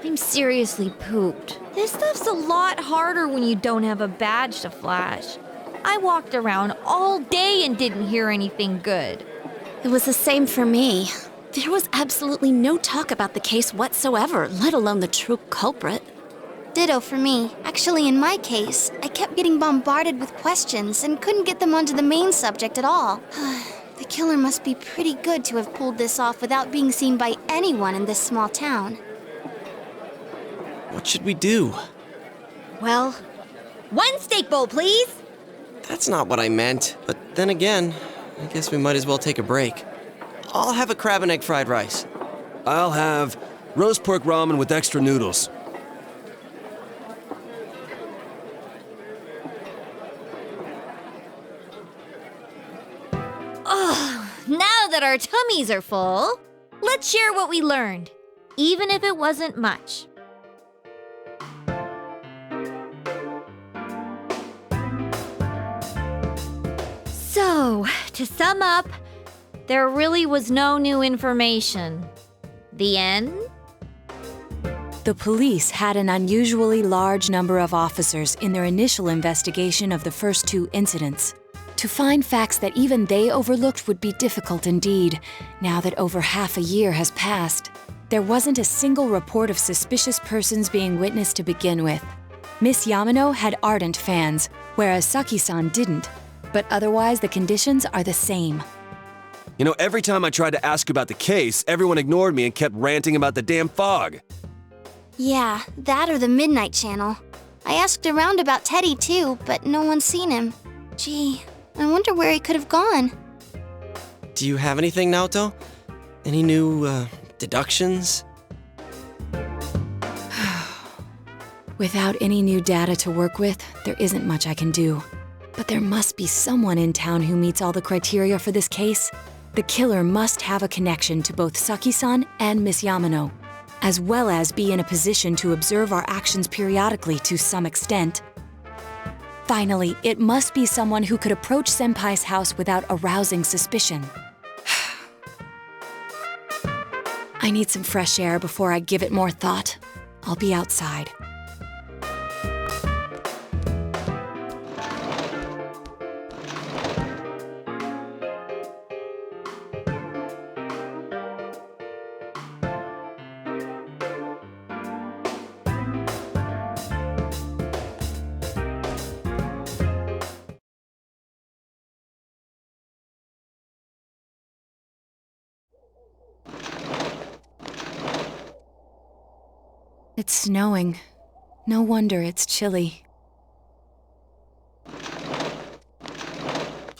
I'm seriously pooped. This stuff's a lot harder when you don't have a badge to flash. I walked around all day and didn't hear anything good. It was the same for me. There was absolutely no talk about the case whatsoever, let alone the true culprit. Ditto for me. Actually, in my case, I kept getting bombarded with questions and couldn't get them onto the main subject at all. The killer must be pretty good to have pulled this off without being seen by anyone in this small town. What should we do? Well, one steak bowl, please. That's not what I meant. But then again, I guess we might as well take a break. I'll have a crab and egg fried rice. I'll have roast pork ramen with extra noodles. Now that our tummies are full, let's share what we learned, even if it wasn't much. So, to sum up, there really was no new information. The end? The police had an unusually large number of officers in their initial investigation of the first two incidents. To find facts that even they overlooked would be difficult indeed, now that over half a year has passed. There wasn't a single report of suspicious persons being witnessed to begin with. Miss Yamano had ardent fans, whereas Saki-san didn't. But otherwise, the conditions are the same. You know, every time I tried to ask about the case, everyone ignored me and kept ranting about the damn fog. Yeah, that or the Midnight Channel. I asked around about Teddy too, but no one's seen him. Gee, I wonder where he could have gone. Do you have anything, Naoto? Any new, deductions? Without any new data to work with, there isn't much I can do. But there must be someone in town who meets all the criteria for this case. The killer must have a connection to both Saki-san and Miss Yamano, as well as be in a position to observe our actions periodically to some extent. Finally, it must be someone who could approach Senpai's house without arousing suspicion. I need some fresh air before I give it more thought. I'll be outside. It's snowing. No wonder it's chilly.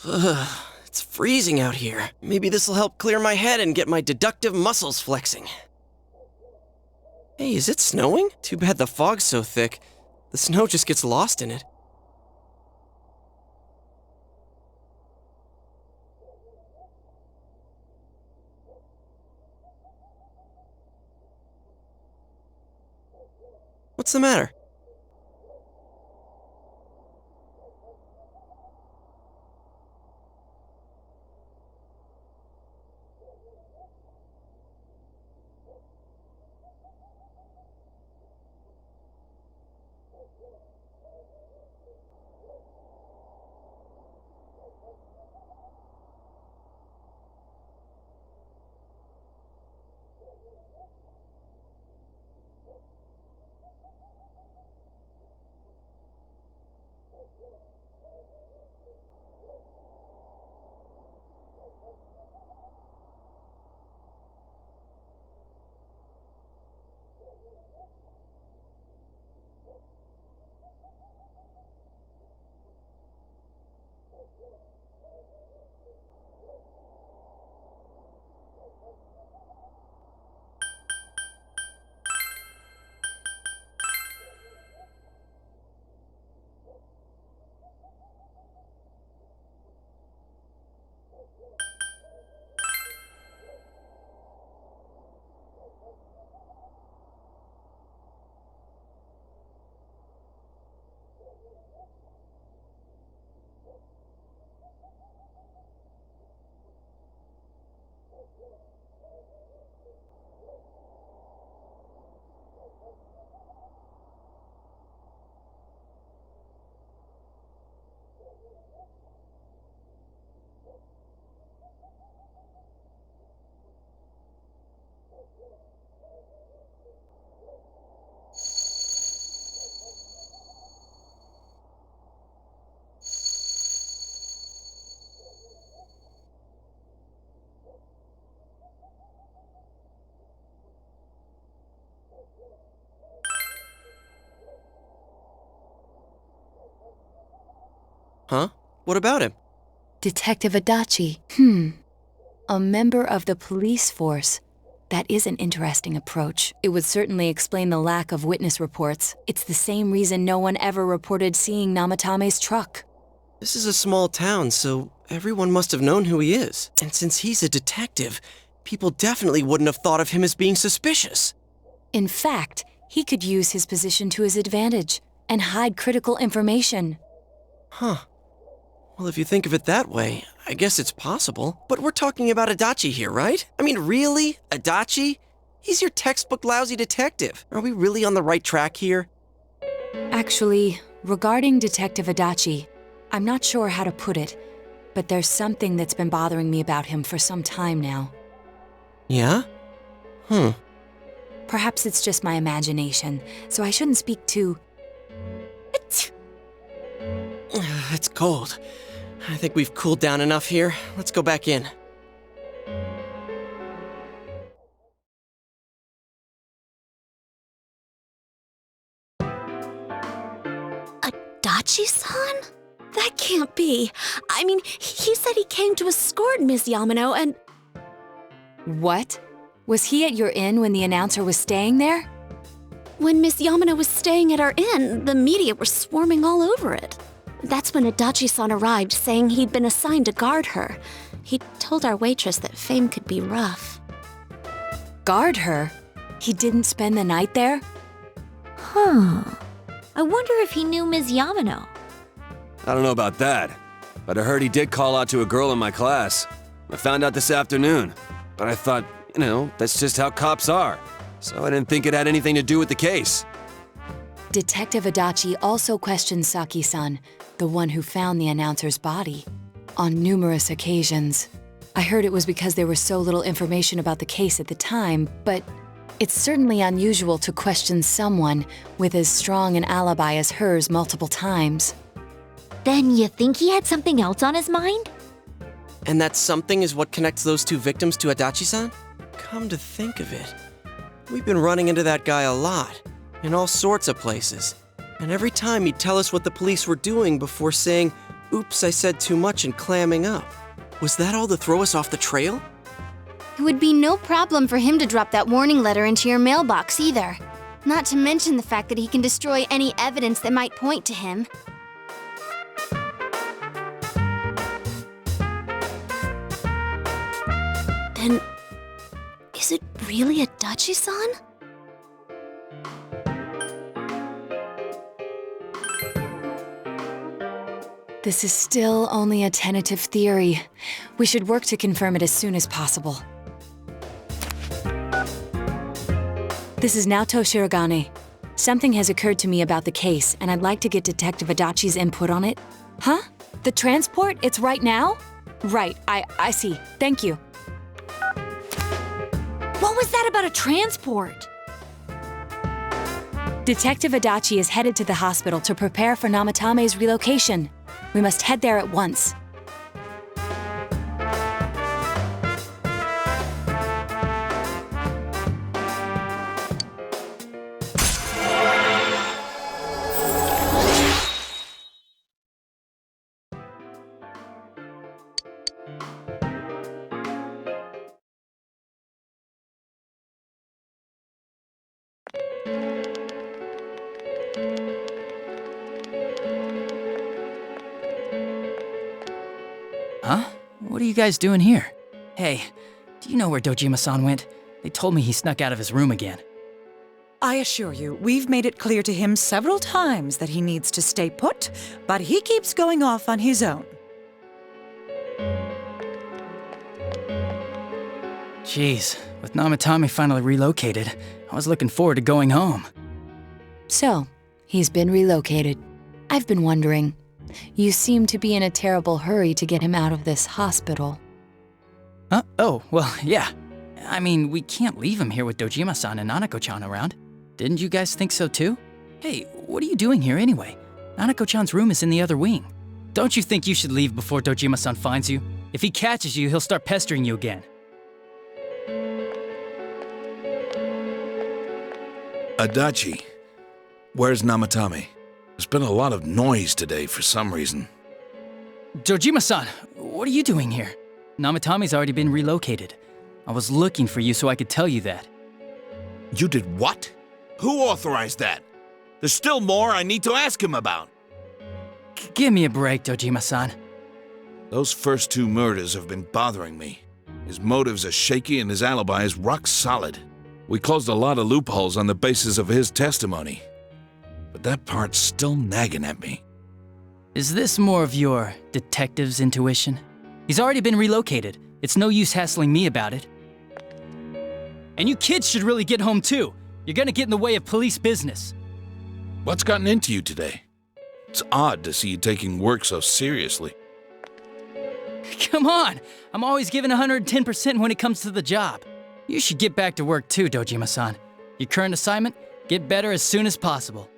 It's freezing out here. Maybe this'll help clear my head and get my deductive muscles flexing. Hey, is it snowing? Too bad the fog's so thick. The snow just gets lost in it. What's the matter? Huh? What about him? Detective Adachi. A member of the police force. That is an interesting approach. It would certainly explain the lack of witness reports. It's the same reason no one ever reported seeing Namatame's truck. This is a small town, so everyone must have known who he is. And since he's a detective, people definitely wouldn't have thought of him as being suspicious. In fact, he could use his position to his advantage and hide critical information. Huh. Well, if you think of it that way, I guess it's possible. But we're talking about Adachi here, right? I mean, really? Adachi? He's your textbook lousy detective. Are we really on the right track here? Actually, regarding Detective Adachi, I'm not sure how to put it, but there's something that's been bothering me about him for some time now. Yeah? Perhaps it's just my imagination, so I shouldn't speak too... It's cold. I think we've cooled down enough here. Let's go back in. Adachi-san? That can't be. I mean, he said he came to escort Miss Yamano and... What? Was he at your inn when the announcer was staying there? When Miss Yamano was staying at our inn, the media were swarming all over it. That's when Adachi-san arrived, saying he'd been assigned to guard her. He told our waitress that fame could be rough. Guard her? He didn't spend the night there? Huh. I wonder if he knew Ms. Yamano. I don't know about that, but I heard he did call out to a girl in my class. I found out this afternoon, but I thought, that's just how cops are. So I didn't think it had anything to do with the case. Detective Adachi also questioned Saki-san, the one who found the announcer's body, on numerous occasions. I heard it was because there was so little information about the case at the time, but it's certainly unusual to question someone with as strong an alibi as hers multiple times. Then you think he had something else on his mind? And that something is what connects those two victims to Adachi-san? Come to think of it, we've been running into that guy a lot, in all sorts of places. And every time he'd tell us what the police were doing before saying, "Oops, I said too much," and clamming up. Was that all to throw us off the trail? It would be no problem for him to drop that warning letter into your mailbox either. Not to mention the fact that he can destroy any evidence that might point to him. Then, is it really Adachi-san? This is still only a tentative theory. We should work to confirm it as soon as possible. This is Naoto Shirogane. Something has occurred to me about the case, and I'd like to get Detective Adachi's input on it. Huh? The transport? It's right now? Right, I see. Thank you. What was that about a transport? Detective Adachi is headed to the hospital to prepare for Namatame's relocation. We must head there at once. Huh? What are you guys doing here? Hey, do you know where Dojima-san went? They told me he snuck out of his room again. I assure you, we've made it clear to him several times that he needs to stay put, but he keeps going off on his own. Jeez, with Namatame finally relocated, I was looking forward to going home. So, he's been relocated. I've been wondering. You seem to be in a terrible hurry to get him out of this hospital. Huh? Oh, well, yeah. I mean, we can't leave him here with Dojima-san and Nanako-chan around. Didn't you guys think so too? Hey, what are you doing here anyway? Nanako-chan's room is in the other wing. Don't you think you should leave before Dojima-san finds you? If he catches you, he'll start pestering you again. Adachi, where's Namatame? There's been a lot of noise today for some reason. Dojima-san, what are you doing here? Namatame's already been relocated. I was looking for you so I could tell you that. You did what? Who authorized that? There's still more I need to ask him about. Give me a break, Dojima-san. Those first two murders have been bothering me. His motives are shaky and his alibi is rock solid. We closed a lot of loopholes on the basis of his testimony. But that part's still nagging at me. Is this more of your detective's intuition? He's already been relocated. It's no use hassling me about it. And you kids should really get home too. You're gonna get in the way of police business. What's gotten into you today? It's odd to see you taking work so seriously. Come on! I'm always giving 110% when it comes to the job. You should get back to work too, Dojima-san. Your current assignment? Get better as soon as possible.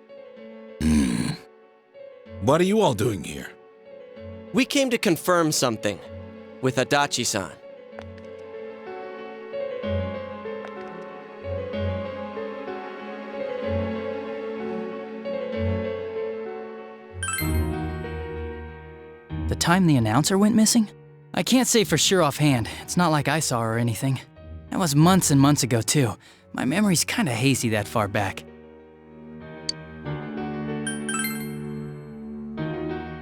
What are you all doing here? We came to confirm something with Adachi-san. The time the announcer went missing? I can't say for sure offhand. It's not like I saw her or anything. That was months and months ago too. My memory's kinda hazy that far back.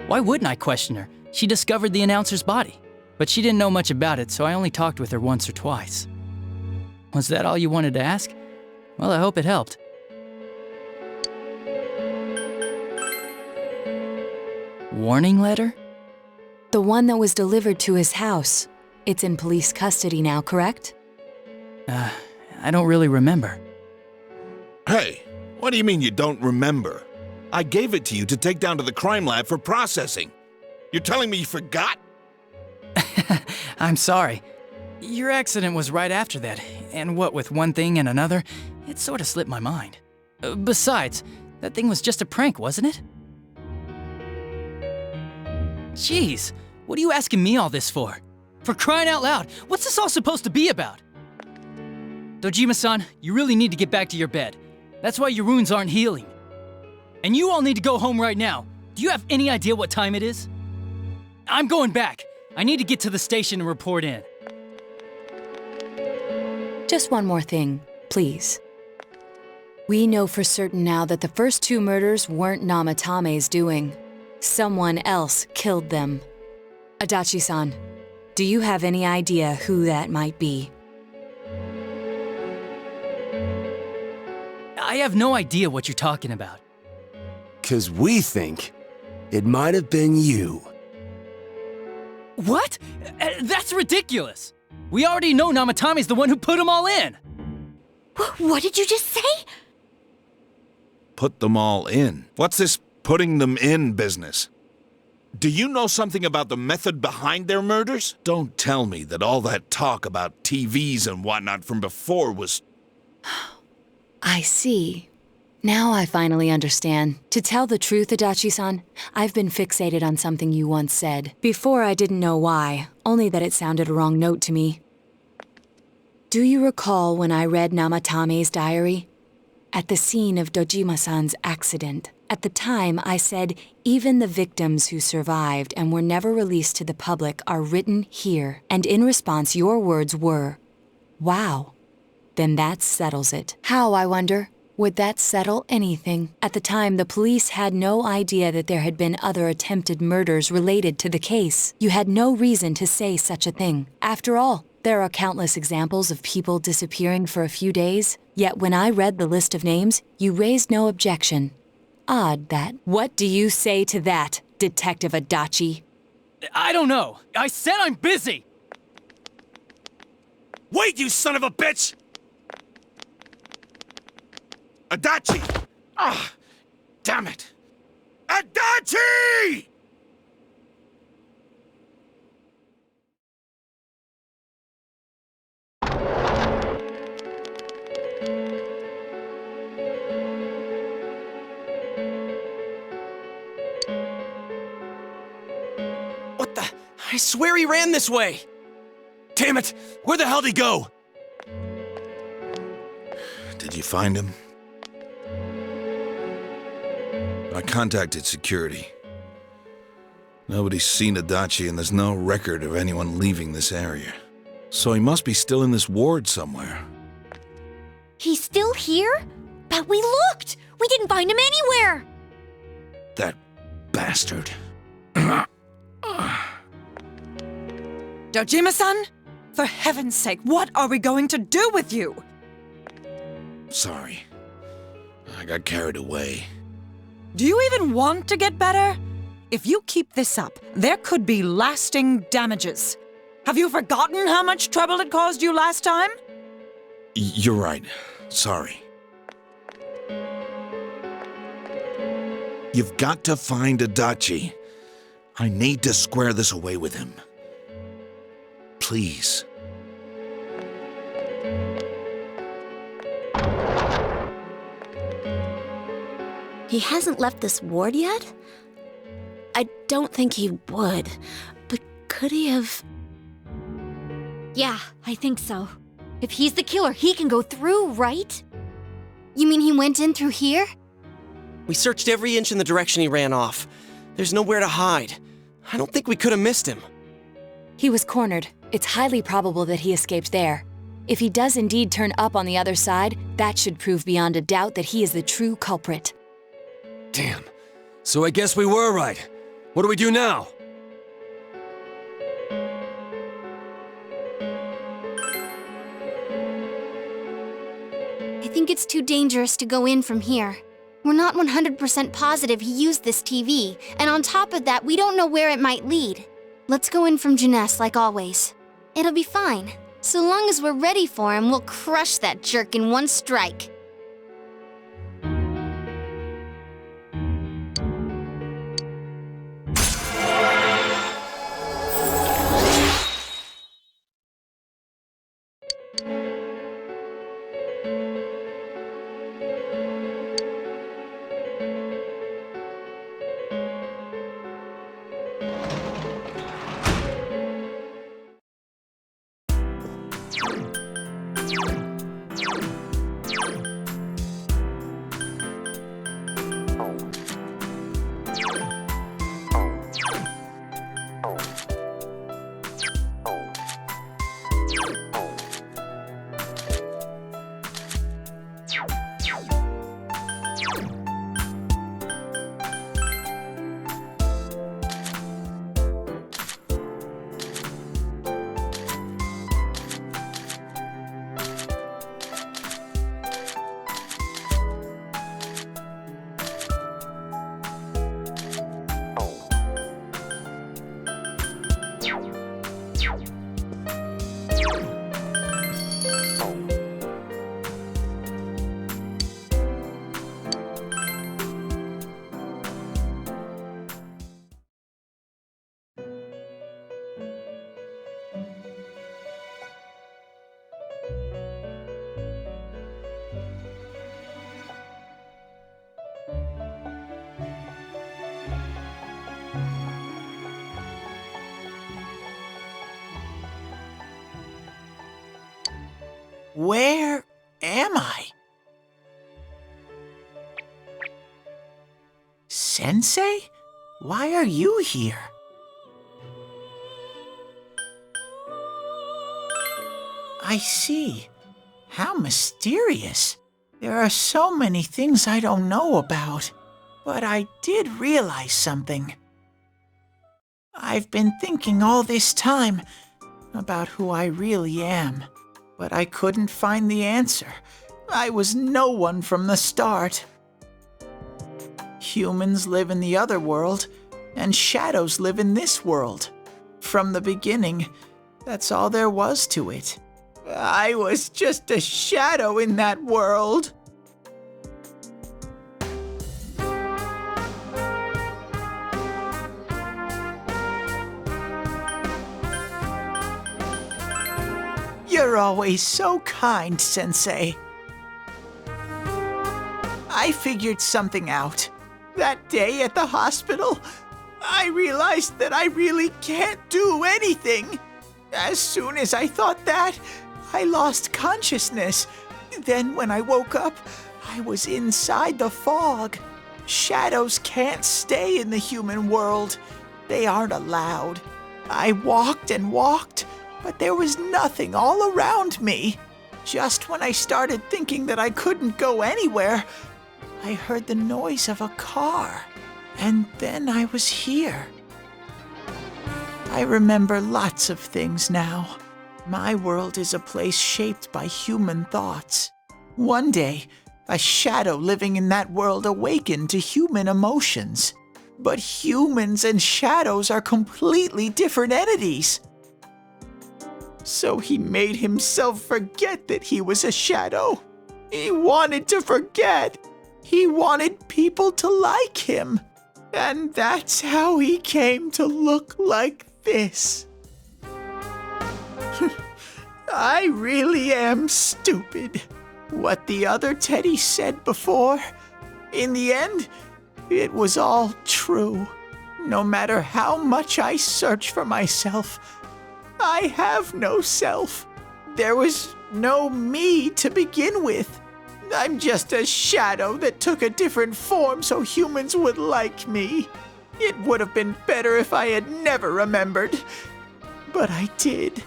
Why wouldn't I question her? She discovered the announcer's body. But she didn't know much about it, so I only talked with her once or twice. Was that all you wanted to ask? Well, I hope it helped. Warning letter? The one that was delivered to his house. It's in police custody now, correct? I don't really remember. Hey, what do you mean you don't remember? I gave it to you to take down to the crime lab for processing. You're telling me you forgot? I'm sorry. Your accident was right after that, and what with one thing and another, it sort of slipped my mind. Besides, that thing was just a prank, wasn't it? Jeez, what are you asking me all this for? For crying out loud, what's this all supposed to be about? Dojima-san, you really need to get back to your bed. That's why your wounds aren't healing. And you all need to go home right now. Do you have any idea what time it is? I'm going back. I need to get to the station and report in. Just one more thing, please. We know for certain now that the first 2 murders weren't Namatame's doing. Someone else killed them. Adachi-san, do you have any idea who that might be? I have no idea what you're talking about. 'Cause we think it might have been you. What? That's ridiculous! We already know Namatame's the one who put them all in! What did you just say? Put them all in. What's this putting them in business? Do you know something about the method behind their murders? Don't tell me that all that talk about TVs and whatnot from before was... I see. Now I finally understand. To tell the truth, Adachi-san, I've been fixated on something you once said. Before I didn't know why, only that it sounded a wrong note to me. Do you recall when I read Namatame's diary? At the scene of Dojima-san's accident. At the time, I said, even the victims who survived and were never released to the public are written here. And in response, your words were, wow. Then that settles it. How, I wonder? Would that settle anything? At the time, the police had no idea that there had been other attempted murders related to the case. You had no reason to say such a thing. After all, there are countless examples of people disappearing for a few days. Yet when I read the list of names, you raised no objection. Odd that. What do you say to that, Detective Adachi? I don't know. I said I'm busy! Wait, you son of a bitch! Adachi! Ah, damn it! Adachi! What the? I swear he ran this way! Damn it! Where the hell'd he go? Did you find him? I contacted security. Nobody's seen Adachi and there's no record of anyone leaving this area. So he must be still in this ward somewhere. He's still here? But we looked! We didn't find him anywhere! That bastard. Dojima-san? For heaven's sake, what are we going to do with you? Sorry. I got carried away. Do you even want to get better? If you keep this up, there could be lasting damages. Have you forgotten how much trouble it caused you last time? You're right. Sorry. You've got to find Adachi. I need to square this away with him. Please. He hasn't left this ward yet? I don't think he would, but could he have... Yeah, I think so. If he's the killer, he can go through, right? You mean he went in through here? We searched every inch in the direction he ran off. There's nowhere to hide. I don't think we could have missed him. He was cornered. It's highly probable that he escaped there. If he does indeed turn up on the other side, that should prove beyond a doubt that he is the true culprit. Damn. So I guess we were right. What do we do now? I think it's too dangerous to go in from here. We're not 100% positive he used this TV, and on top of that, we don't know where it might lead. Let's go in from Jeunesse like always. It'll be fine. So long as we're ready for him, we'll crush that jerk in one strike. Where am I? Sensei? Why are you here? I see. How mysterious. There are so many things I don't know about. But I did realize something. I've been thinking all this time about who I really am. But I couldn't find the answer. I was no one from the start. Humans live in the other world, and shadows live in this world. From the beginning, that's all there was to it. I was just a shadow in that world. You're always so kind, Sensei. I figured something out. That day at the hospital, I realized that I really can't do anything. As soon as I thought that, I lost consciousness. Then when I woke up, I was inside the fog. Shadows can't stay in the human world. They aren't allowed. I walked and walked, but there was nothing all around me. Just when I started thinking that I couldn't go anywhere, I heard the noise of a car, and then I was here. I remember lots of things now. My world is a place shaped by human thoughts. One day, a shadow living in that world awakened to human emotions. But humans and shadows are completely different entities. So he made himself forget that he was a shadow. He wanted to forget. He wanted people to like him. And that's how he came to look like this. I really am stupid. What the other Teddy said before, in the end, it was all true. No matter how much I search for myself, I have no self. There was no me to begin with. I'm just a shadow that took a different form so humans would like me. It would have been better if I had never remembered, but I did.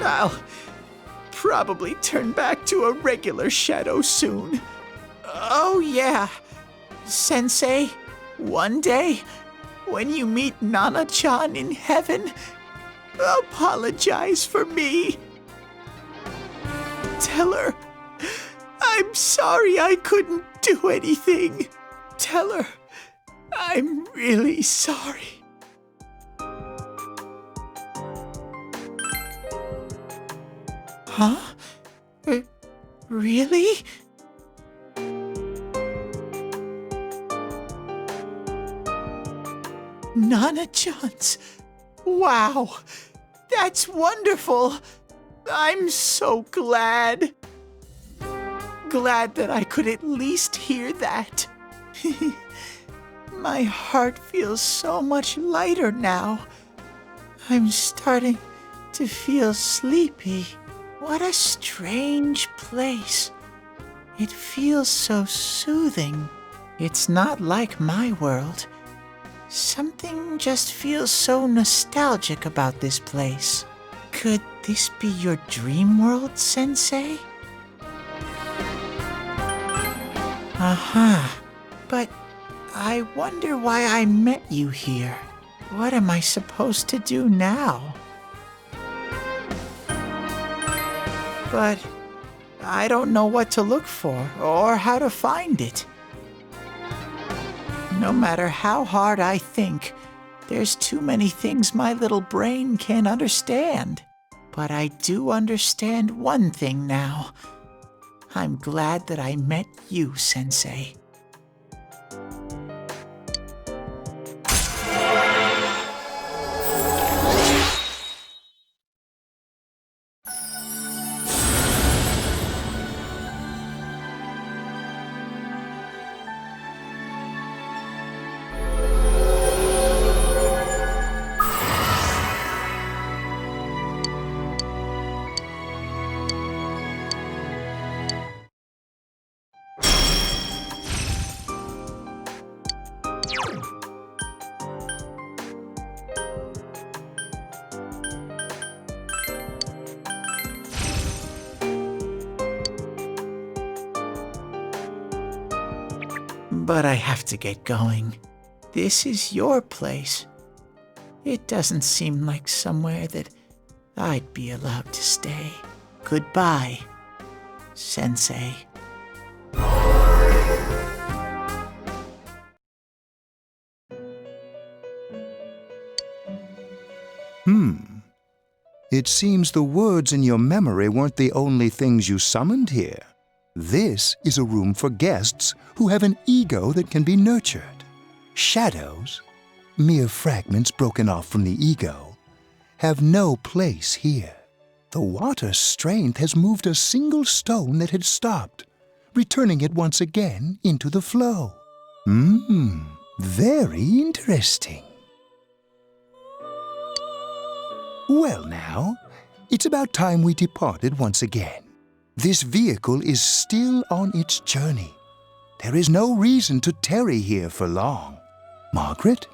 I'll probably turn back to a regular shadow soon. Oh yeah, Sensei, one day, when you meet Nana-chan in heaven, apologize for me. Tell her I'm sorry I couldn't do anything. Tell her I'm really sorry. Huh? Really? Nana-chan's. Wow, that's wonderful. I'm so glad. Glad that I could at least hear that. My heart feels so much lighter now. I'm starting to feel sleepy. What a strange place. It feels so soothing. It's not like my world. Something just feels so nostalgic about this place. Could this be your dream world, Sensei? Aha. But I wonder why I met you here. What am I supposed to do now? But I don't know what to look for or how to find it. No matter how hard I think, there's too many things my little brain can't understand. But I do understand one thing now. I'm glad that I met you, Sensei. But I have to get going. This is your place. It doesn't seem like somewhere that I'd be allowed to stay. Goodbye, Sensei. It seems the words in your memory weren't the only things you summoned here. This is a room for guests who have an ego that can be nurtured. Shadows, mere fragments broken off from the ego, have no place here. The water's strength has moved a single stone that had stopped, returning it once again into the flow. Very interesting. Well now, it's about time we departed once again. This vehicle is still on its journey. There is no reason to tarry here for long. Margaret?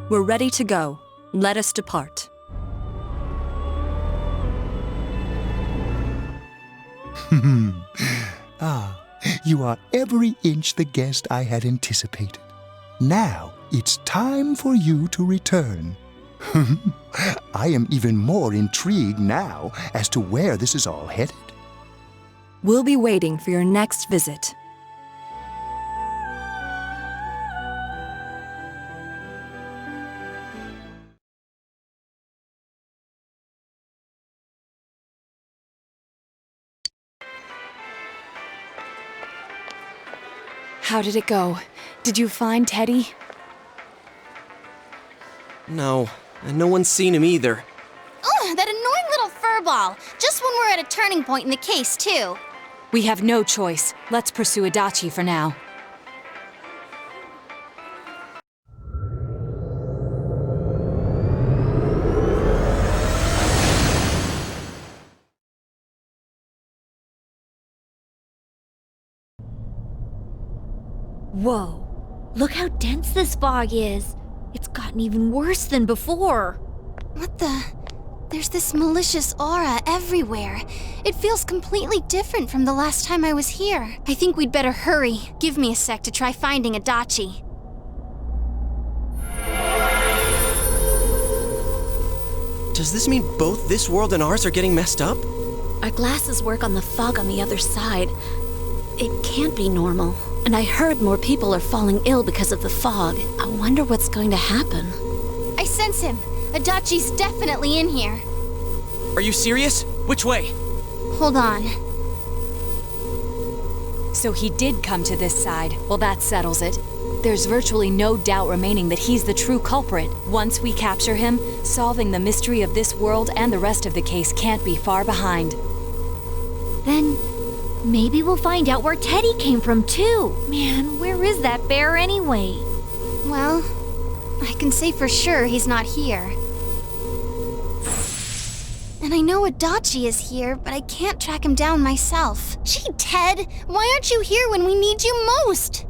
We're ready to go. Let us depart. You are every inch the guest I had anticipated. Now it's time for you to return. I am even more intrigued now as to where this is all headed. We'll be waiting for your next visit. How did it go? Did you find Teddy? No, and no one's seen him either. Ugh, that annoying little furball. Just when we're at a turning point in the case, too. We have no choice. Let's pursue Adachi for now. Whoa, look how dense this fog is. It's gotten even worse than before. What the? There's this malicious aura everywhere. It feels completely different from the last time I was here. I think we'd better hurry. Give me a sec to try finding Adachi. Does this mean both this world and ours are getting messed up? Our glasses work on the fog on the other side. It can't be normal. And I heard more people are falling ill because of the fog. I wonder what's going to happen. I sense him. Adachi's definitely in here. Are you serious? Which way? Hold on. So he did come to this side. Well, that settles it. There's virtually no doubt remaining that he's the true culprit. Once we capture him, solving the mystery of this world and the rest of the case can't be far behind. Then maybe we'll find out where Teddy came from too. Man, where is that bear anyway? Well, I can say for sure he's not here. And I know Adachi is here, but I can't track him down myself. Gee, Ted, why aren't you here when we need you most?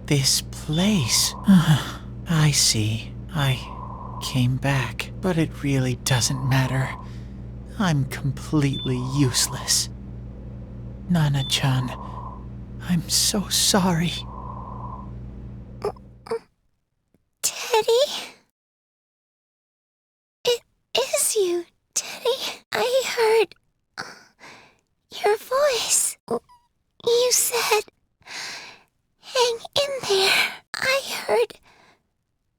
This place. I see. I came back, but it really doesn't matter. I'm completely useless. Nana-chan, I'm so sorry. Teddy? It is you, Teddy. I heard your voice. You said, hang in there. I heard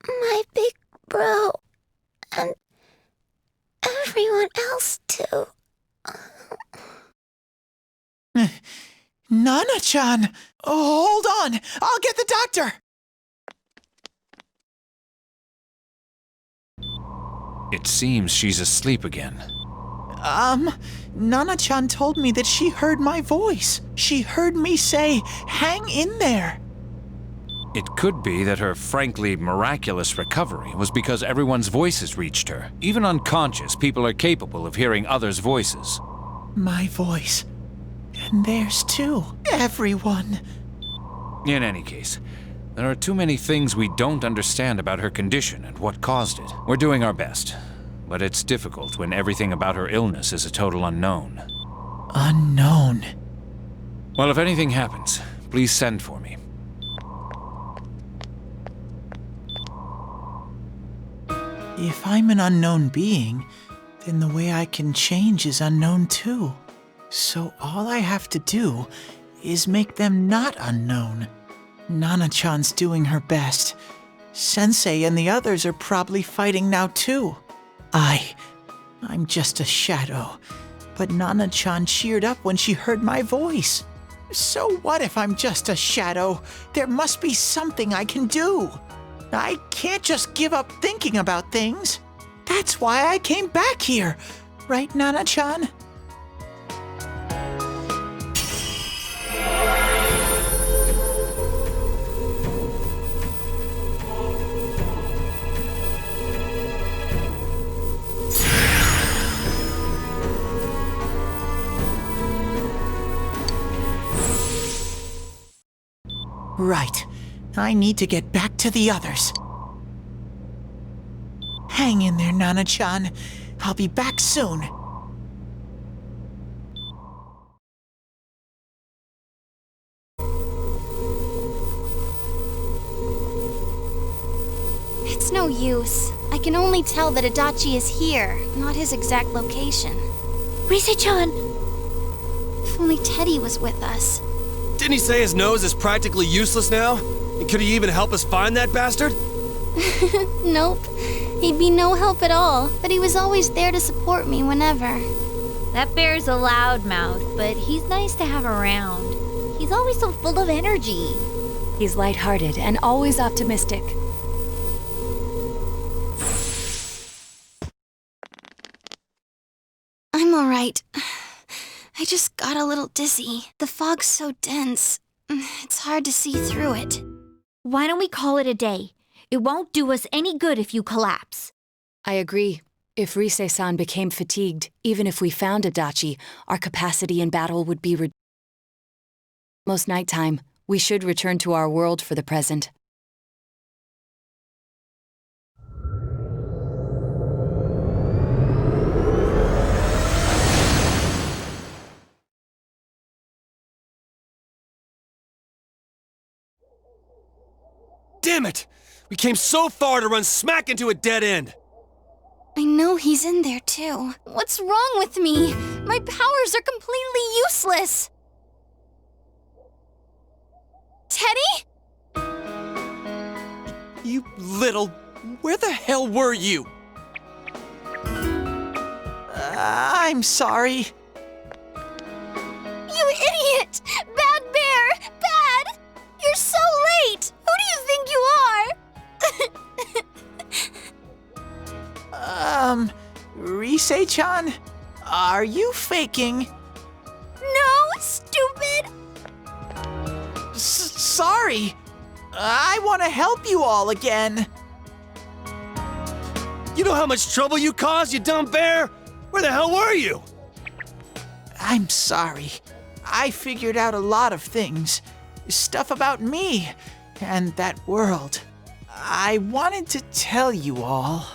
my big bro and everyone else too. Nana-chan! Oh, hold on! I'll get the doctor! It seems she's asleep again. Nana-chan told me that she heard my voice. She heard me say, hang in there. It could be that her frankly miraculous recovery was because everyone's voices reached her. Even unconscious, people are capable of hearing others' voices. My voice. And theirs too. Everyone. In any case, there are too many things we don't understand about her condition and what caused it. We're doing our best, but it's difficult when everything about her illness is a total unknown. Unknown. Well, if anything happens, please send for me. If I'm an unknown being, then the way I can change is unknown too. So all I have to do is make them not unknown. Nana-chan's doing her best. Sensei and the others are probably fighting now too. I'm just a shadow. But Nana-chan cheered up when she heard my voice. So what if I'm just a shadow? There must be something I can do. I can't just give up thinking about things. That's why I came back here. Right, Nana-chan? Right. I need to get back to the others. Hang in there, Nana-chan. I'll be back soon. It's no use. I can only tell that Adachi is here, not his exact location. Rise-chan! If only Teddy was with us. Didn't he say his nose is practically useless now? And could he even help us find that bastard? Nope. He'd be no help at all, but he was always there to support me whenever. That bear's a loudmouth, but he's nice to have around. He's always so full of energy. He's lighthearted and always optimistic. I'm alright. I just got a little dizzy. The fog's so dense. It's hard to see through it. Why don't we call it a day? It won't do us any good if you collapse. I agree. If Rise-san became fatigued, even if we found Adachi, our capacity in battle would be almost nighttime. We should return to our world for the present. Damn it! You came so far to run smack into a dead end! I know he's in there too. What's wrong with me? My powers are completely useless. Teddy? You little... Where the hell were you? I'm sorry. You idiot! Bad bear! Bad! You're so late! Who do you think you are? Rise-chan, are you faking? No, stupid! Sorry. I want to help you all again. You know how much trouble you caused, you dumb bear? Where the hell were you? I'm sorry. I figured out a lot of things. Stuff about me and that world. I wanted to tell you all.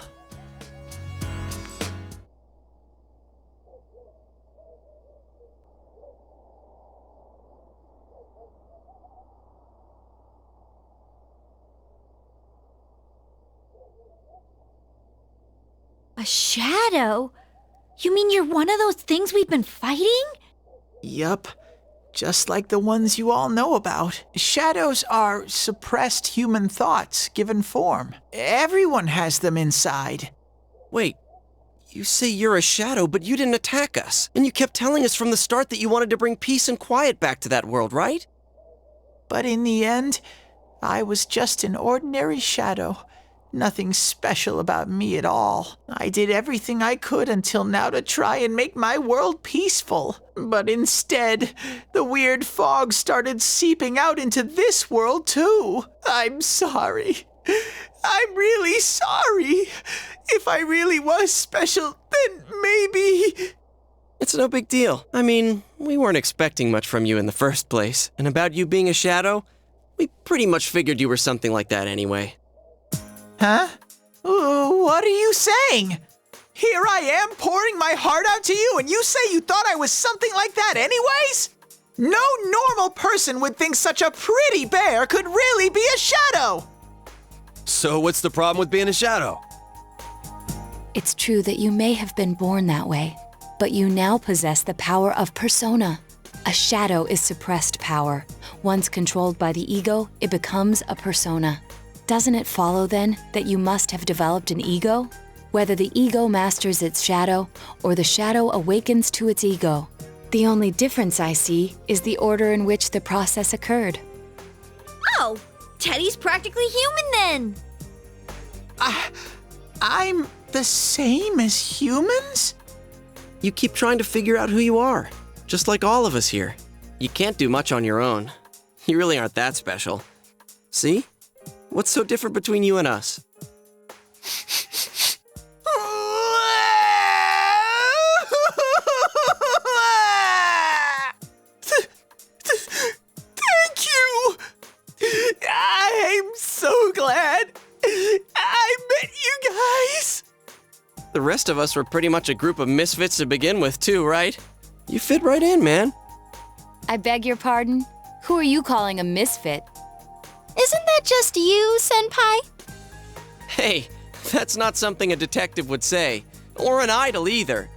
A shadow? You mean you're one of those things we've been fighting? Yup. Just like the ones you all know about. Shadows are suppressed human thoughts given form. Everyone has them inside. Wait, you say you're a shadow, but you didn't attack us. And you kept telling us from the start that you wanted to bring peace and quiet back to that world, right? But in the end, I was just an ordinary shadow. Nothing special about me at all. I did everything I could until now to try and make my world peaceful. But instead, the weird fog started seeping out into this world too. I'm sorry. I'm really sorry. If I really was special, then maybe... It's no big deal. I mean, we weren't expecting much from you in the first place. And about you being a shadow, we pretty much figured you were something like that anyway. Huh? What are you saying? Here I am pouring my heart out to you, and you say you thought I was something like that anyways? No normal person would think such a pretty bear could really be a shadow! So what's the problem with being a shadow? It's true that you may have been born that way, but you now possess the power of persona. A shadow is suppressed power. Once controlled by the ego, it becomes a persona. Doesn't it follow, then, that you must have developed an ego? Whether the ego masters its shadow, or the shadow awakens to its ego. The only difference I see is the order in which the process occurred. Oh, Teddy's practically human then. I'm the same as humans? You keep trying to figure out who you are, just like all of us here. You can't do much on your own. You really aren't that special. See? What's so different between you and us? Thank you! I'm so glad I met you guys! The rest of us were pretty much a group of misfits to begin with, too, right? You fit right in, man. I beg your pardon? Who are you calling a misfit? Isn't that just you, Senpai? Hey, that's not something a detective would say. Or an idol, either.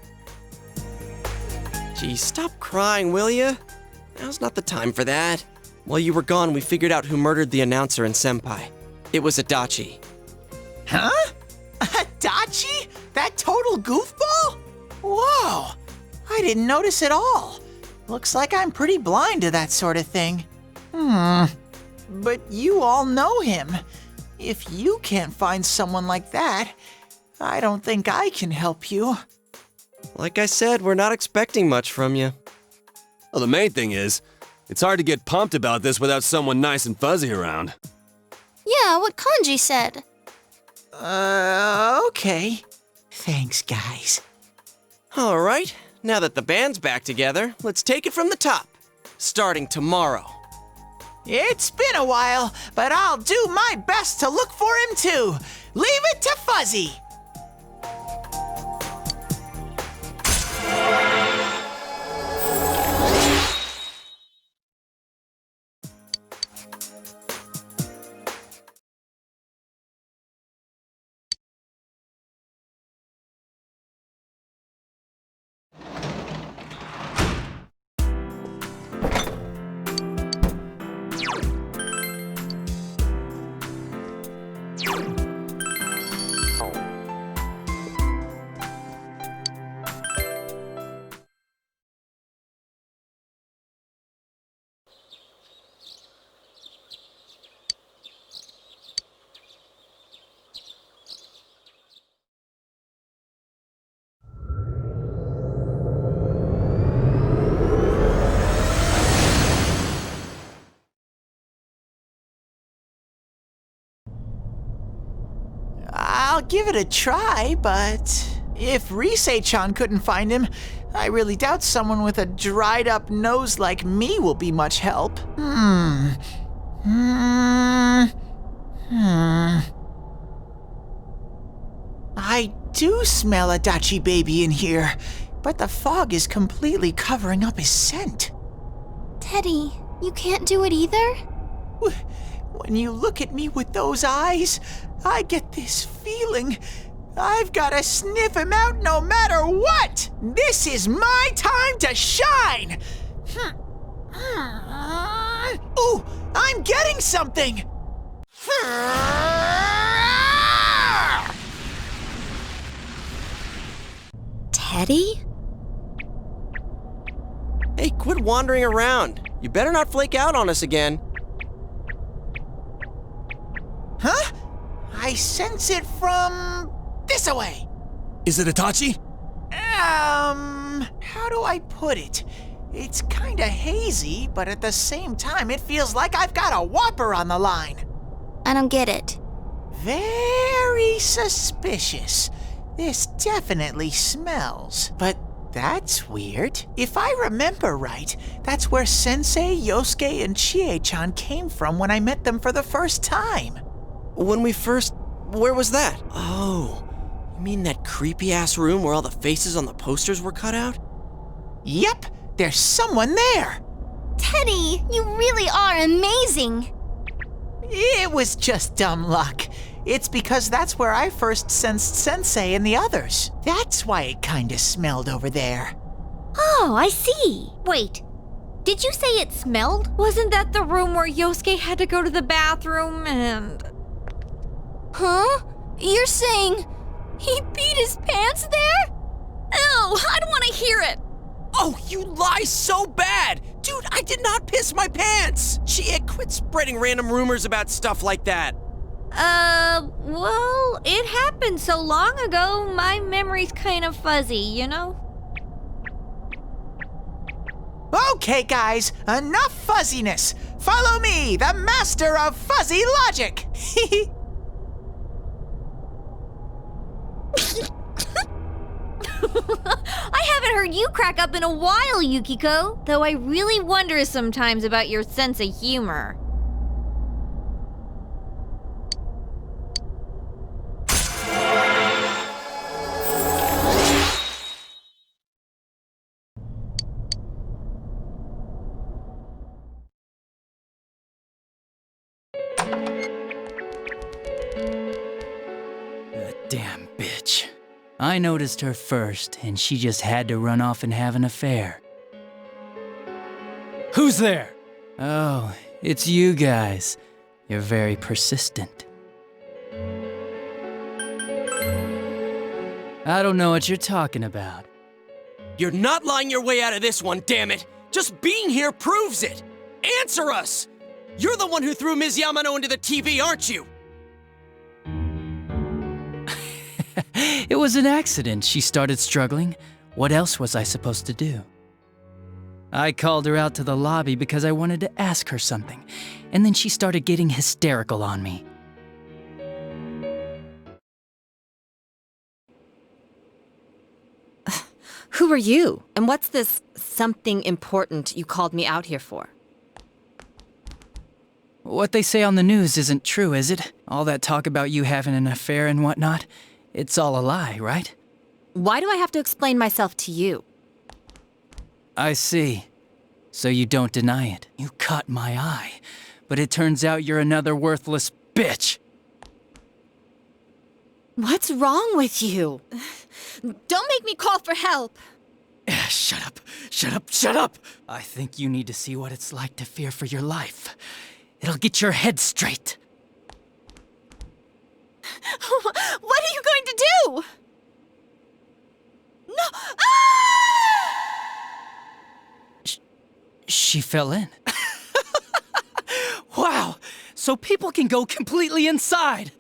Gee, stop crying, will ya? Now's not the time for that. While you were gone, we figured out who murdered the announcer and Senpai. It was Adachi. Huh? Adachi? That total goofball? Whoa! I didn't notice at all. Looks like I'm pretty blind to that sort of thing. But you all know him. If you can't find someone like that, I don't think I can help you. Like I said, we're not expecting much from you. Well, the main thing is, it's hard to get pumped about this without someone nice and fuzzy around. Yeah, what Kanji said. Okay. Thanks, guys. All right, now that the band's back together, let's take it from the top. Starting tomorrow. It's been a while, but I'll do my best to look for him too. Leave it to Fuzzy. I'll give it a try, but if Risei-chan couldn't find him, I really doubt someone with a dried up nose like me will be much help. I do smell Adachi baby in here, but the fog is completely covering up his scent. Teddy, you can't do it either? When you look at me with those eyes, I get this feeling I've gotta sniff him out no matter what! This is my time to shine! Ooh, I'm getting something! Teddy? Hey, quit wandering around. You better not flake out on us again. Huh? I sense it from this away. Is it Adachi? How do I put it? It's kinda hazy, but at the same time, it feels like I've got a whopper on the line. I don't get it. Very suspicious. This definitely smells. But that's weird. If I remember right, that's where Sensei, Yosuke, and Chie-chan came from when I met them for the first time. Where was that? Oh, you mean that creepy-ass room where all the faces on the posters were cut out? Yep, there's someone there. Teddy, you really are amazing. It was just dumb luck. It's because that's where I first sensed Sensei and the others. That's why it kinda smelled over there. Oh, I see. Wait, did you say it smelled? Wasn't that the room where Yosuke had to go to the bathroom and... Huh? You're saying he peed his pants there? Ew, I don't want to hear it. Oh, you lie so bad! Dude, I did not piss my pants! Chie, quit spreading random rumors about stuff like that. Well, it happened so long ago, my memory's kind of fuzzy, you know? Okay, guys, enough fuzziness. Follow me, the master of fuzzy logic. I haven't heard you crack up in a while, Yukiko, though I really wonder sometimes about your sense of humor. Damn bitch. I noticed her first, and she just had to run off and have an affair. Who's there? Oh, it's you guys. You're very persistent. I don't know what you're talking about. You're not lying your way out of this one, damn it! Just being here proves it! Answer us! You're the one who threw Ms. Yamano into the TV, aren't you? It was an accident. She started struggling. What else was I supposed to do? I called her out to the lobby because I wanted to ask her something, and then she started getting hysterical on me. Who are you? And what's this something important you called me out here for? What they say on the news isn't true, is it? All that talk about you having an affair and whatnot? It's all a lie, right? Why do I have to explain myself to you? I see. So you don't deny it. You caught my eye. But it turns out you're another worthless bitch. What's wrong with you? Don't make me call for help. Shut up. Shut up. Shut up. I think you need to see what it's like to fear for your life. It'll get your head straight. What are you going to do? No! Ah! She fell in. Wow! So people can go completely inside!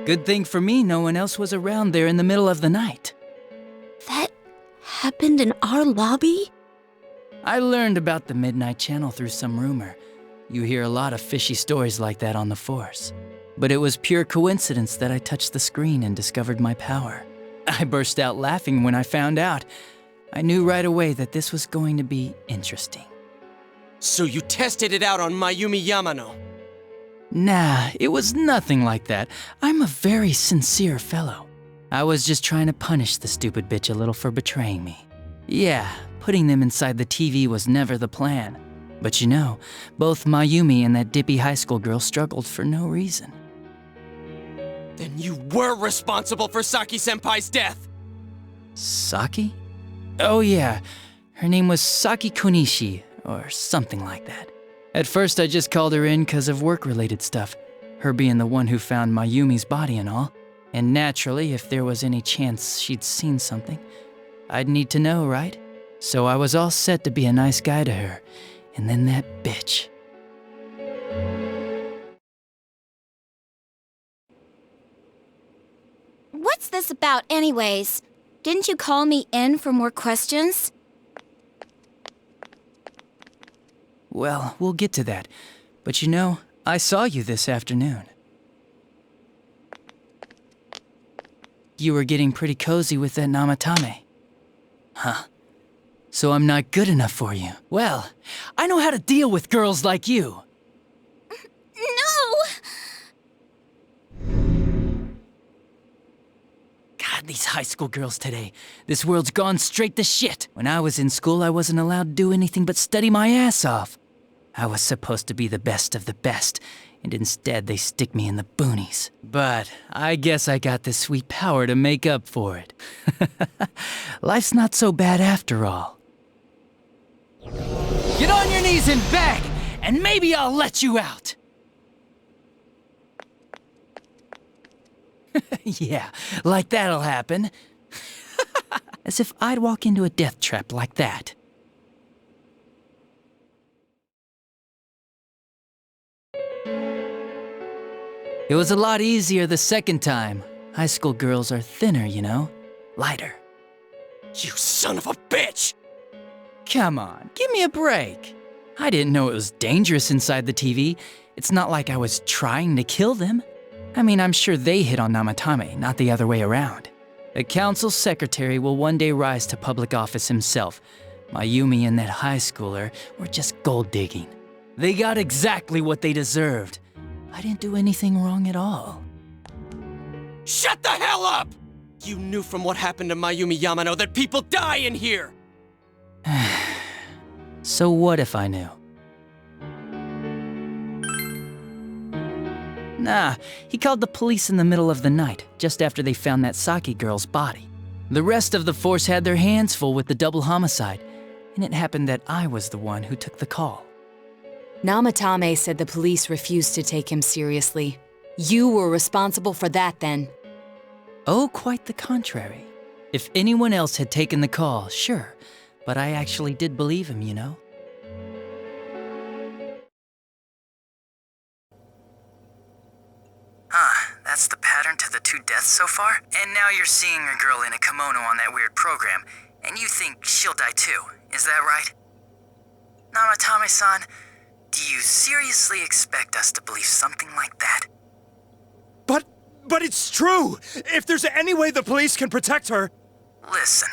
Good thing for me, no one else was around there in the middle of the night. That happened in our lobby? I learned about the Midnight Channel through some rumor. You hear a lot of fishy stories like that on the Force. But it was pure coincidence that I touched the screen and discovered my power. I burst out laughing when I found out. I knew right away that this was going to be interesting. So you tested it out on Mayumi Yamano? Nah, it was nothing like that. I'm a very sincere fellow. I was just trying to punish the stupid bitch a little for betraying me. Yeah, putting them inside the TV was never the plan. But you know, both Mayumi and that dippy high school girl struggled for no reason. Then you were responsible for Saki-senpai's death! Saki? Oh yeah, her name was Saki Konishi, or something like that. At first I just called her in because of work-related stuff, her being the one who found Mayumi's body and all. And naturally, if there was any chance she'd seen something, I'd need to know, right? So I was all set to be a nice guy to her, and then that bitch. What's this about anyways? Didn't you call me in for more questions? Well, we'll get to that. But you know, I saw you this afternoon. You were getting pretty cozy with that Namatame. Huh? So I'm not good enough for you. Well, I know how to deal with girls like you. No! God, these high school girls today. This world's gone straight to shit. When I was in school, I wasn't allowed to do anything but study my ass off. I was supposed to be the best of the best, and instead they stick me in the boonies. But I guess I got this sweet power to make up for it. Life's not so bad after all. Get on your knees and beg, and maybe I'll let you out. Yeah, like that'll happen. As if I'd walk into a death trap like that. It was a lot easier the second time. High school girls are thinner, you know? Lighter. You son of a bitch! Come on, give me a break. I didn't know it was dangerous inside the TV. It's not like I was trying to kill them. I mean, I'm sure they hit on Namatame, not the other way around. The council secretary will one day rise to public office himself. Mayumi and that high schooler were just gold digging. They got exactly what they deserved. I didn't do anything wrong at all. Shut the hell up! You knew from what happened to Mayumi Yamano that people die in here! So what if I knew? Nah, he called the police in the middle of the night, just after they found that Saki girl's body. The rest of the force had their hands full with the double homicide, and it happened that I was the one who took the call. Namatame said the police refused to take him seriously. You were responsible for that then. Oh, quite the contrary. If anyone else had taken the call, sure, but I actually did believe him, you know? That's the pattern to the 2 deaths so far? And now you're seeing a girl in a kimono on that weird program, and you think she'll die too, is that right? Namatame-san, do you seriously expect us to believe something like that? But it's true! If there's any way the police can protect her... Listen,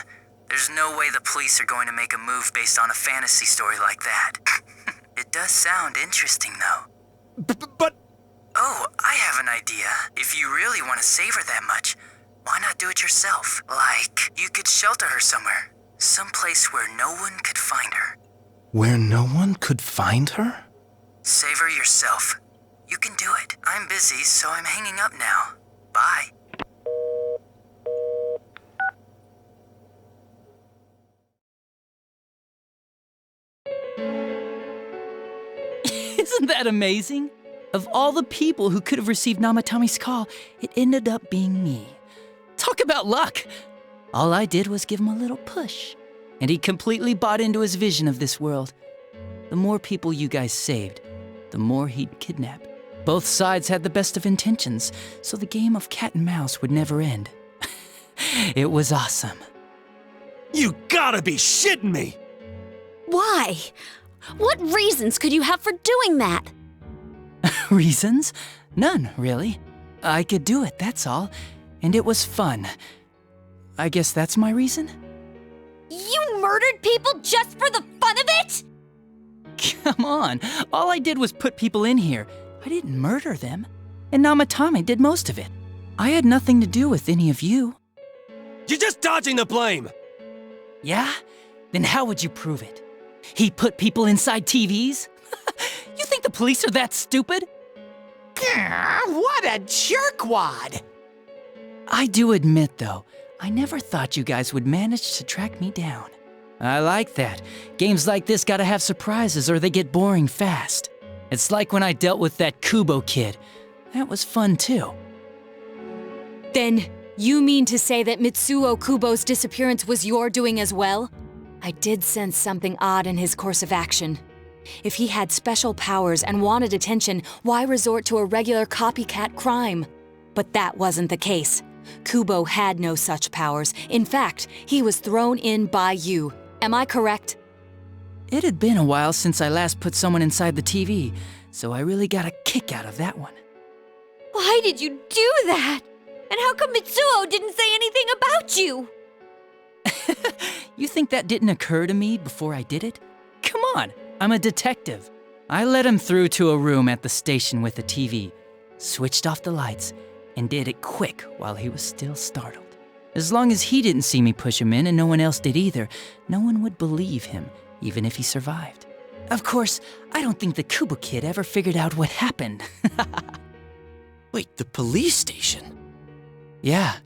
there's no way the police are going to make a move based on a fantasy story like that. It does sound interesting, though. But... Oh, I have an idea. If you really want to save her that much, why not do it yourself? Like, you could shelter her somewhere. Someplace where no one could find her. Where no one could find her? Save her yourself. You can do it. I'm busy, so I'm hanging up now. Bye. Isn't that amazing? Of all the people who could have received Namatame's call, it ended up being me. Talk about luck! All I did was give him a little push, and he completely bought into his vision of this world. The more people you guys saved, the more he'd kidnap. Both sides had the best of intentions, so the game of cat and mouse would never end. It was awesome. You gotta be shitting me! Why? What reasons could you have for doing that? Reasons? None, really. I could do it, that's all. And it was fun. I guess that's my reason? You murdered people just for the fun of it? Come on, all I did was put people in here. I didn't murder them. And Namatame did most of it. I had nothing to do with any of you. You're just dodging the blame! Yeah? Then how would you prove it? He put people inside TVs? You think the police are that stupid? What a jerkwad! I do admit, though, I never thought you guys would manage to track me down. I like that. Games like this gotta have surprises or they get boring fast. It's like when I dealt with that Kubo kid. That was fun, too. Then, you mean to say that Mitsuo Kubo's disappearance was your doing as well? I did sense something odd in his course of action. If he had special powers and wanted attention, why resort to a regular copycat crime? But that wasn't the case. Kubo had no such powers. In fact, he was thrown in by you. Am I correct? It had been a while since I last put someone inside the TV, so I really got a kick out of that one. Why did you do that? And how come Mitsuo didn't say anything about you? You think that didn't occur to me before I did it? Come on, I'm a detective. I let him through to a room at the station with a TV, switched off the lights, and did it quick while he was still startled. As long as he didn't see me push him in and no one else did either, no one would believe him, even if he survived. Of course, I don't think the Kubo kid ever figured out what happened. Wait, the police station? Yeah,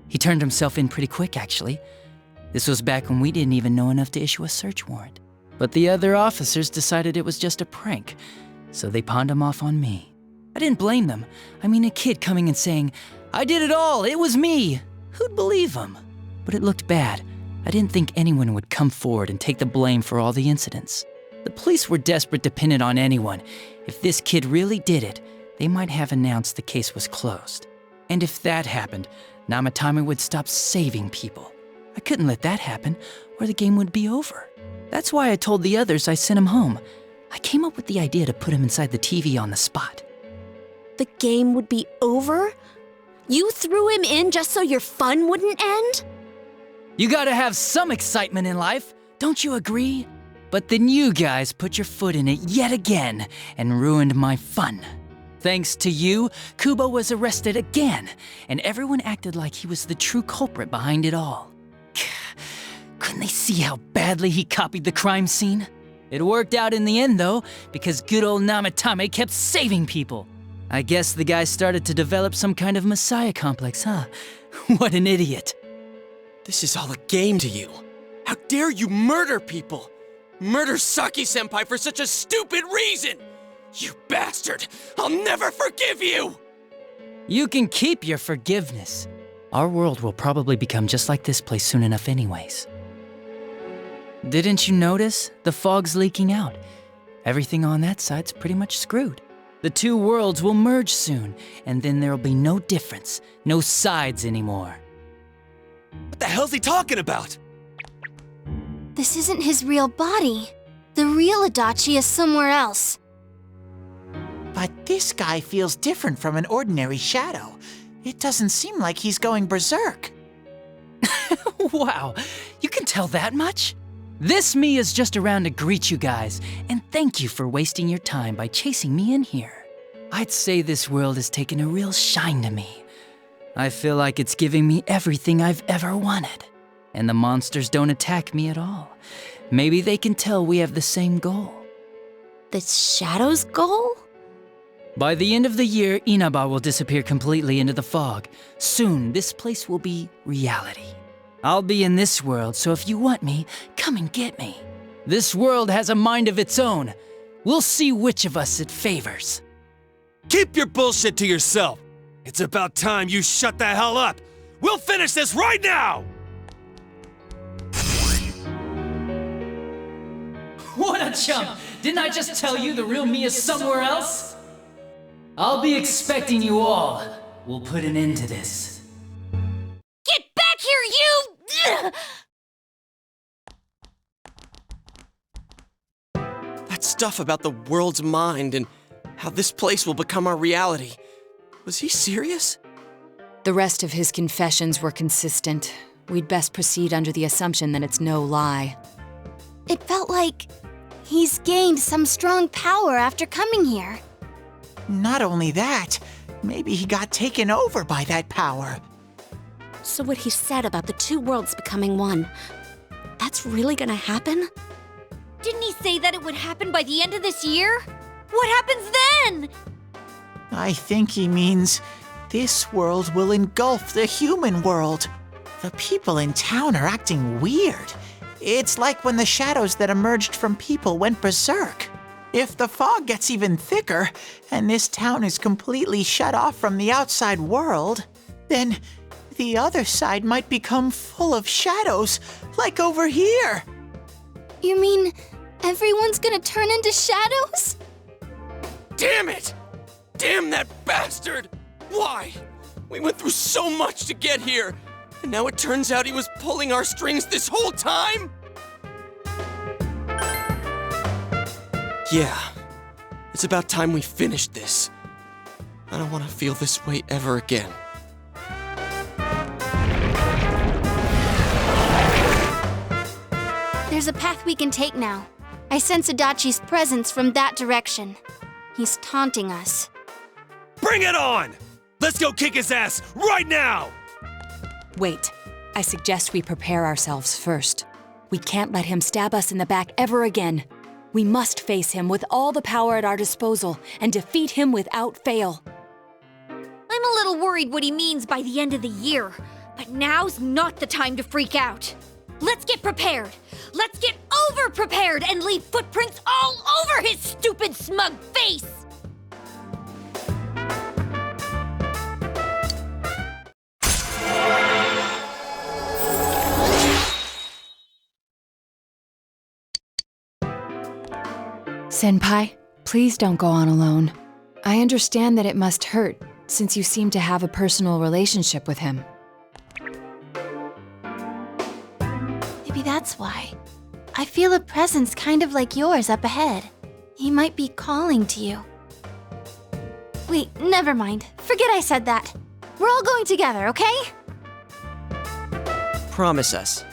he turned himself in pretty quick, actually. This was back when we didn't even know enough to issue a search warrant. But the other officers decided it was just a prank, so they pawned him off on me. I didn't blame them. I mean, a kid coming and saying, "I did it all, it was me." Who'd believe him? But it looked bad. I didn't think anyone would come forward and take the blame for all the incidents. The police were desperate to pin it on anyone. If this kid really did it, they might have announced the case was closed. And if that happened, Namatame would stop saving people. I couldn't let that happen, or the game would be over. That's why I told the others I sent him home. I came up with the idea to put him inside the TV on the spot. The game would be over? You threw him in just so your fun wouldn't end? You gotta have some excitement in life, don't you agree? But then you guys put your foot in it yet again and ruined my fun. Thanks to you, Kubo was arrested again, and everyone acted like he was the true culprit behind it all. Couldn't they see how badly he copied the crime scene? It worked out in the end, though, because good old Namatame kept saving people. I guess the guy started to develop some kind of messiah complex, huh? What an idiot. This is all a game to you. How dare you murder people? Murder Saki-senpai for such a stupid reason! You bastard! I'll never forgive you! You can keep your forgiveness. Our world will probably become just like this place soon enough anyways. Didn't you notice? The fog's leaking out. Everything on that side's pretty much screwed. The two worlds will merge soon, and then there'll be no difference, no sides anymore. What the hell's he talking about? This isn't his real body. The real Adachi is somewhere else. But this guy feels different from an ordinary shadow. It doesn't seem like he's going berserk. Wow, you can tell that much? This me is just around to greet you guys, and thank you for wasting your time by chasing me in here. I'd say this world has taken a real shine to me. I feel like it's giving me everything I've ever wanted. And the monsters don't attack me at all. Maybe they can tell we have the same goal. The Shadow's goal? By the end of the year, Inaba will disappear completely into the fog. Soon, this place will be reality. I'll be in this world, so if you want me, come and get me. This world has a mind of its own. We'll see which of us it favors. Keep your bullshit to yourself. It's about time you shut the hell up. We'll finish this right now! What a chump! Didn't I just tell you the real me is somewhere else? I'll be expecting you all. We'll put an end to this. Get back here, you! stuff about the world's mind and how this place will become our reality. Was he serious? The rest of his confessions were consistent. We'd best proceed under the assumption that it's no lie. It felt like he's gained some strong power after coming here. Not only that, maybe he got taken over by that power. So what he said about the two worlds becoming one, that's really gonna happen? Didn't he say that it would happen by the end of this year? What happens then? I think he means this world will engulf the human world. The people in town are acting weird. It's like when the shadows that emerged from people went berserk. If the fog gets even thicker, and this town is completely shut off from the outside world, then the other side might become full of shadows, like over here. You mean everyone's gonna turn into shadows? Damn it! Damn that bastard! Why? We went through so much to get here, and now it turns out he was pulling our strings this whole time? Yeah, it's about time we finished this. I don't want to feel this way ever again. There's a path we can take now. I sense Adachi's presence from that direction. He's taunting us. Bring it on! Let's go kick his ass right now! Wait, I suggest we prepare ourselves first. We can't let him stab us in the back ever again. We must face him with all the power at our disposal and defeat him without fail. I'm a little worried what he means by the end of the year, but now's not the time to freak out. Let's get prepared. Let's get over-prepared and leave footprints all over his stupid, smug face! Senpai, please don't go on alone. I understand that it must hurt, since you seem to have a personal relationship with him. Maybe that's why. I feel a presence kind of like yours up ahead. He might be calling to you. Wait, never mind. Forget I said that. We're all going together, okay? Promise us.